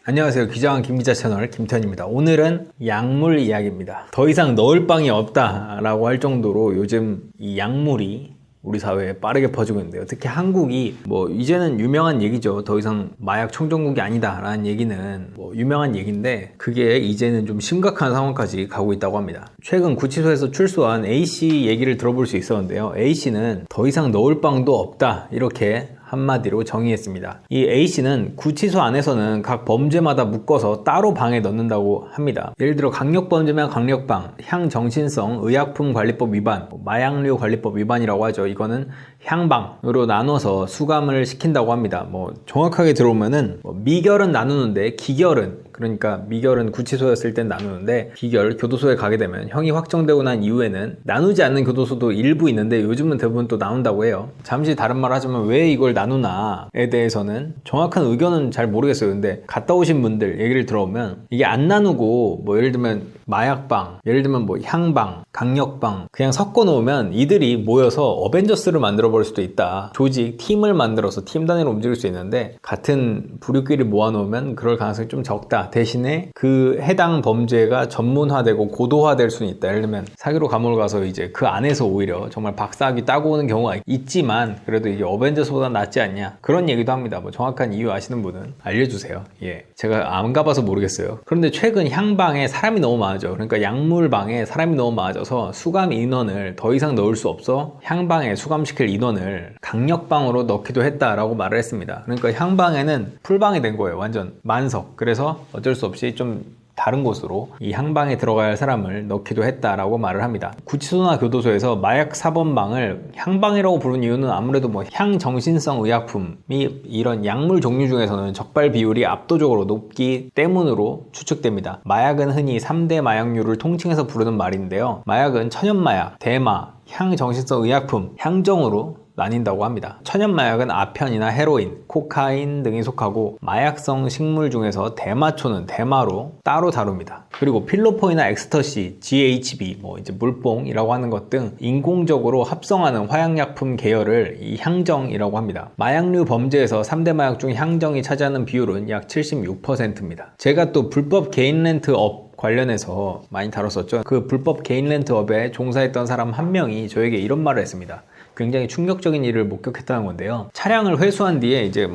안녕하세요. 기자왕 김기자 채널 김태현입니다. 오늘은 약물 이야기입니다. 더 이상 넣을 방이 없다라고 할 정도로 요즘 이 약물이 우리 사회에 빠르게 퍼지고 있는데요. 특히 한국이 이제는 유명한 얘기죠. 더 이상 마약 청정국이 아니다라는 얘기는 유명한 얘기인데 그게 이제는 좀 심각한 상황까지 가고 있다고 합니다. 최근 구치소에서 출소한 A씨 얘기를 들어볼 수 있었는데요. A씨는 더 이상 넣을 방도 없다 이렇게 한마디로 정의했습니다. 이 A씨는 구치소 안에서는 각 범죄마다 묶어서 따로 방에 넣는다고 합니다. 예를 들어 강력범죄면 강력방, 향정신성 의약품관리법 위반, 마약류 관리법 위반이라고 하죠. 이거는 향방으로 나눠서 수감을 시킨다고 합니다. 정확하게 들어오면은 미결은 나누는데 기결은, 그러니까 미결은 구치소였을 땐 나누는데 기결, 교도소에 가게 되면 형이 확정되고 난 이후에는 나누지 않는 교도소도 일부 있는데 요즘은 대부분 또 나눈다고 해요. 잠시 다른 말 하자면 왜 이걸 나누나에 대해서는 정확한 의견은 잘 모르겠어요. 근데 갔다 오신 분들 얘기를 들어보면 이게 안 나누고 예를 들면 마약방, 예를 들면 향방, 강력방 그냥 섞어 놓으면 이들이 모여서 어벤져스를 만들어 버릴 수도 있다. 조직, 팀을 만들어서 팀 단위로 움직일 수 있는데 같은 부류끼리 모아 놓으면 그럴 가능성이 좀 적다. 대신에 그 해당 범죄가 전문화되고 고도화될 수는 있다. 예를 들면 사기로 감옥을 가서 이제 그 안에서 오히려 정말 박사학위 따고 오는 경우가 있지만 그래도 이게 어벤져스보다 낫지 않냐 그런 얘기도 합니다. 정확한 이유 아시는 분은 알려주세요. 제가 안 가봐서 모르겠어요. 그런데 최근 향방에 사람이 너무 많아져. 그러니까 약물방에 사람이 너무 많아져서 수감 인원을 더 이상 넣을 수 없어 향방에 수감시킬 인원을 강력방으로 넣기도 했다라고 말을 했습니다. 그러니까 향방에는 풀방이 된 거예요. 완전 만석. 그래서 어쩔 수 없이 좀 다른 곳으로 이 향방에 들어가야 할 사람을 넣기도 했다라고 말을 합니다. 구치소나 교도소에서 마약 사범방을 향방이라고 부르는 이유는 아무래도 향정신성 의약품이 이런 약물 종류 중에서는 적발 비율이 압도적으로 높기 때문으로 추측됩니다. 마약은 흔히 3대 마약류를 통칭해서 부르는 말인데요. 마약은 천연마약, 대마, 향정신성 의약품, 향정으로 나뉜다고 합니다. 천연마약은 아편이나 헤로인, 코카인 등이 속하고 마약성 식물 중에서 대마초는 대마로 따로 다룹니다. 그리고 필로폰이나 엑스터시, GHB, 이제 물뽕이라고 하는 것 등 인공적으로 합성하는 화약약품 계열을 이 향정이라고 합니다. 마약류 범죄에서 3대 마약 중 향정이 차지하는 비율은 약 76%입니다. 제가 또 불법 개인 렌트업 관련해서 많이 다뤘었죠. 그 불법 개인 렌트업에 종사했던 사람 한 명이 저에게 이런 말을 했습니다. 굉장히 충격적인 일을 목격했다는 건데요. 차량을 회수한 뒤에 이제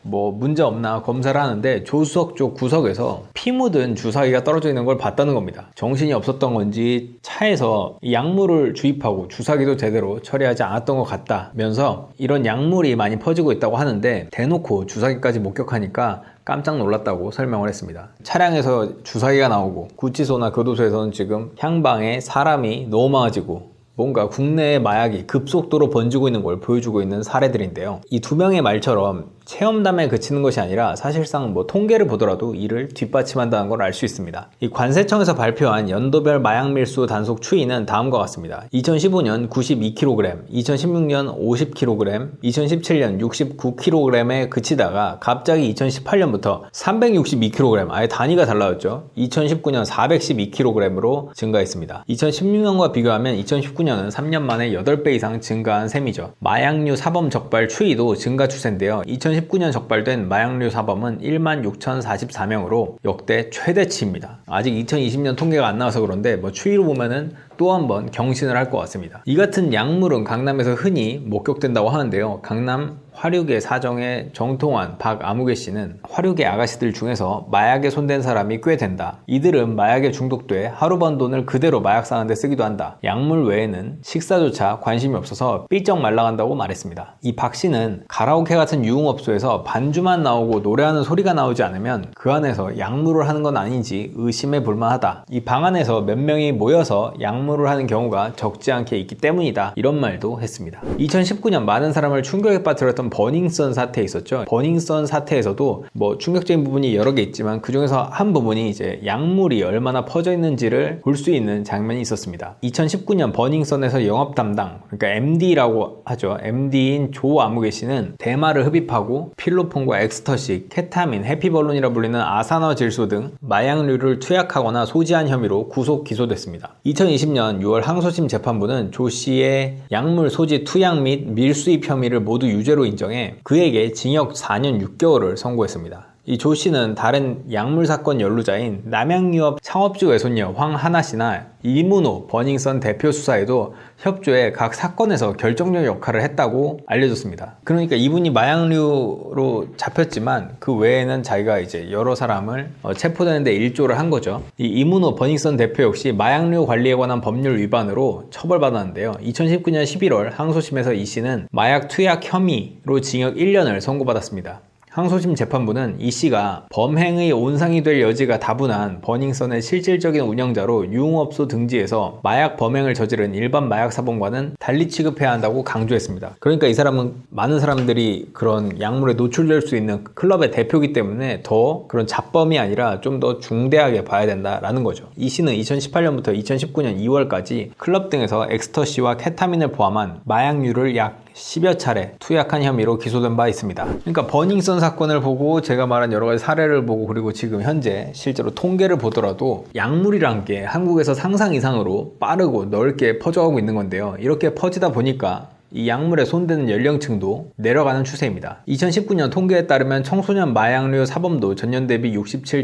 문제 없나 검사를 하는데 조수석 쪽 구석에서 피 묻은 주사기가 떨어져 있는 걸 봤다는 겁니다. 정신이 없었던 건지 차에서 이 약물을 주입하고 주사기도 제대로 처리하지 않았던 것 같다면서 이런 약물이 많이 퍼지고 있다고 하는데 대놓고 주사기까지 목격하니까 깜짝 놀랐다고 설명을 했습니다. 차량에서 주사기가 나오고 구치소나 교도소에서는 지금 향방에 사람이 너무 많아지고 뭔가 국내의 마약이 급속도로 번지고 있는 걸 보여주고 있는 사례들인데요. 이 두 명의 말처럼 체험담에 그치는 것이 아니라 사실상 통계를 보더라도 이를 뒷받침한다는 걸 알 수 있습니다. 이 관세청에서 발표한 연도별 마약 밀수 단속 추이는 다음과 같습니다. 2015년 92kg, 2016년 50kg, 2017년 69kg에 그치다가 갑자기 2018년부터 362kg, 아예 단위가 달라졌죠. 2019년 412kg으로 증가했습니다. 2016년과 비교하면 2019년은 3년 만에 8배 이상 증가한 셈이죠. 마약류 사범 적발 추이도 증가 추세인데요. 2019년 적발된 마약류 사범은 16,044명으로 역대 최대치입니다. 아직 2020년 통계가 안 나와서 그런데 추이로 보면은 또 한 번 경신을 할 것 같습니다. 이 같은 약물은 강남에서 흔히 목격된다고 하는데요. 강남 화류계 사정의 정통환, 박아무개 씨는 화류계 아가씨들 중에서 마약에 손댄 사람이 꽤 된다. 이들은 마약에 중독돼 하루 번 돈을 그대로 마약 사는데 쓰기도 한다. 약물 외에는 식사조차 관심이 없어서 삐쩍 말라간다고 말했습니다. 이 박 씨는 가라오케 같은 유흥업소에서 반주만 나오고 노래하는 소리가 나오지 않으면 그 안에서 약물을 하는 건 아닌지 의심해 볼만하다. 이 방 안에서 몇 명이 모여서 약물을 하는 경우가 적지 않게 있기 때문이다. 이런 말도 했습니다. 2019년 많은 사람을 충격에 빠뜨렸던 버닝썬 사태 있었죠. 버닝썬 사태에서도 충격적인 부분이 여러 개 있지만 그 중에서 한 부분이 이제 약물이 얼마나 퍼져 있는지를 볼 수 있는 장면이 있었습니다. 2019년 버닝썬에서 영업 담당, 그러니까 MD라고 하죠. MD인 조 아무개 씨는 대마를 흡입하고 필로폰과 엑스터시, 케타민, 해피벌룬이라 불리는 아산화질소 등 마약류를 투약하거나 소지한 혐의로 구속 기소됐습니다. 2020년 6월 항소심 재판부는 조 씨의 약물 소지 투약 및 밀수입 혐의를 모두 유죄로 인정해 그에게 징역 4년 6개월을 선고했습니다. 이 조 씨는 다른 약물 사건 연루자인 남양유업 창업주 외손녀 황하나 씨나 이문호 버닝썬 대표 수사에도 협조해 각 사건에서 결정적 역할을 했다고 알려졌습니다. 그러니까 이분이 마약류로 잡혔지만 그 외에는 자기가 이제 여러 사람을 체포되는데 일조를 한 거죠. 이 이문호 버닝썬 대표 역시 마약류 관리에 관한 법률 위반으로 처벌받았는데요. 2019년 11월 항소심에서 이 씨는 마약 투약 혐의로 징역 1년을 선고받았습니다. 항소심 재판부는 이 씨가 범행의 온상이 될 여지가 다분한 버닝썬의 실질적인 운영자로 유흥업소 등지에서 마약 범행을 저지른 일반 마약 사범과는 달리 취급해야 한다고 강조했습니다. 그러니까 이 사람은 많은 사람들이 그런 약물에 노출될 수 있는 클럽의 대표이기 때문에 더 그런 잡범이 아니라 좀 더 중대하게 봐야 된다라는 거죠. 이 씨는 2018년부터 2019년 2월까지 클럽 등에서 엑스터시와 케타민을 포함한 마약류를 약 10여 차례 투약한 혐의로 기소된 바 있습니다. 그러니까 버닝썬 사건을 보고 제가 말한 여러 가지 사례를 보고 그리고 지금 현재 실제로 통계를 보더라도 약물이란 게 한국에서 상상 이상으로 빠르고 넓게 퍼져가고 있는 건데요. 이렇게 퍼지다 보니까 이 약물에 손대는 연령층도 내려가는 추세입니다. 2019년 통계에 따르면 청소년 마약류 사범도 전년 대비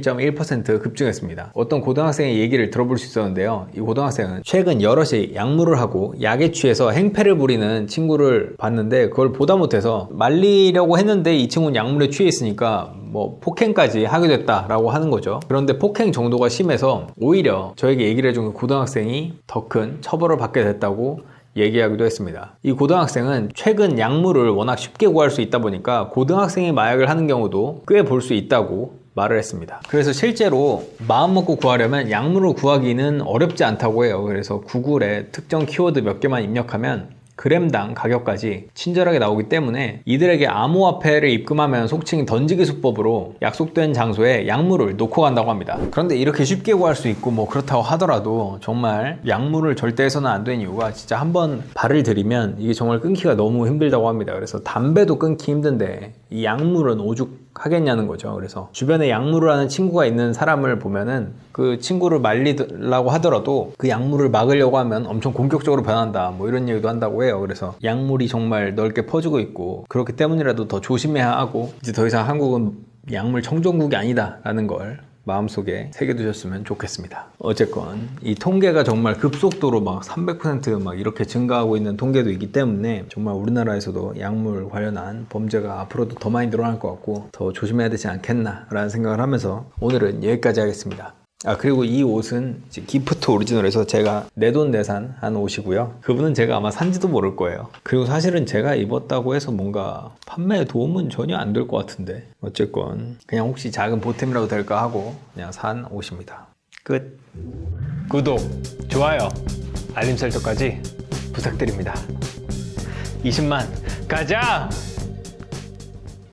67.1% 급증했습니다. 어떤 고등학생의 얘기를 들어볼 수 있었는데요. 이 고등학생은 최근 여럿이 약물을 하고 약에 취해서 행패를 부리는 친구를 봤는데 그걸 보다 못해서 말리려고 했는데 이 친구는 약물에 취해 있으니까 뭐 폭행까지 하게 됐다라고 하는 거죠. 그런데 폭행 정도가 심해서 오히려 저에게 얘기를 해준 고등학생이 더 큰 처벌을 받게 됐다고 얘기하기도 했습니다. 이 고등학생은 최근 약물을 워낙 쉽게 구할 수 있다 보니까 고등학생이 마약을 하는 경우도 꽤 볼 수 있다고 말을 했습니다. 그래서 실제로 마음먹고 구하려면 약물을 구하기는 어렵지 않다고 해요. 그래서 구글에 특정 키워드 몇 개만 입력하면 그램당 가격까지 친절하게 나오기 때문에 이들에게 암호화폐를 입금하면 속칭 던지기 수법으로 약속된 장소에 약물을 놓고 간다고 합니다. 그런데 이렇게 쉽게 구할 수 있고 뭐 그렇다고 하더라도 정말 약물을 절대 해서는 안 되는 이유가 진짜 한번 발을 들이면 이게 정말 끊기가 너무 힘들다고 합니다. 그래서 담배도 끊기 힘든데 이 약물은 오죽하겠냐는 거죠. 그래서 주변에 약물을 하는 친구가 있는 사람을 보면은 그 친구를 말리려고 하더라도 그 약물을 막으려고 하면 엄청 공격적으로 변한다 뭐 이런 얘기도 한다고 해요. 그래서 약물이 정말 넓게 퍼지고 있고 그렇기 때문이라도 더 조심해야 하고 이제 더 이상 한국은 약물 청정국이 아니다 라는 걸 마음속에 새겨두셨으면 좋겠습니다. 어쨌건 이 통계가 정말 급속도로 막 300% 이렇게 증가하고 있는 통계도 있기 때문에 정말 우리나라에서도 약물 관련한 범죄가 앞으로도 더 많이 늘어날 것 같고 더 조심해야 되지 않겠나 라는 생각을 하면서 오늘은 여기까지 하겠습니다. 그리고 이 옷은 기프트 오리지널에서 제가 내돈내산 한 옷이고요. 그분은 제가 아마 산지도 모를 거예요. 그리고 사실은 제가 입었다고 해서 뭔가 판매에 도움은 전혀 안 될 것 같은데 어쨌건 그냥 혹시 작은 보탬이라도 될까 하고 그냥 산 옷입니다. 끝. 구독, 좋아요, 알림 설정까지 부탁드립니다. 20만 가자!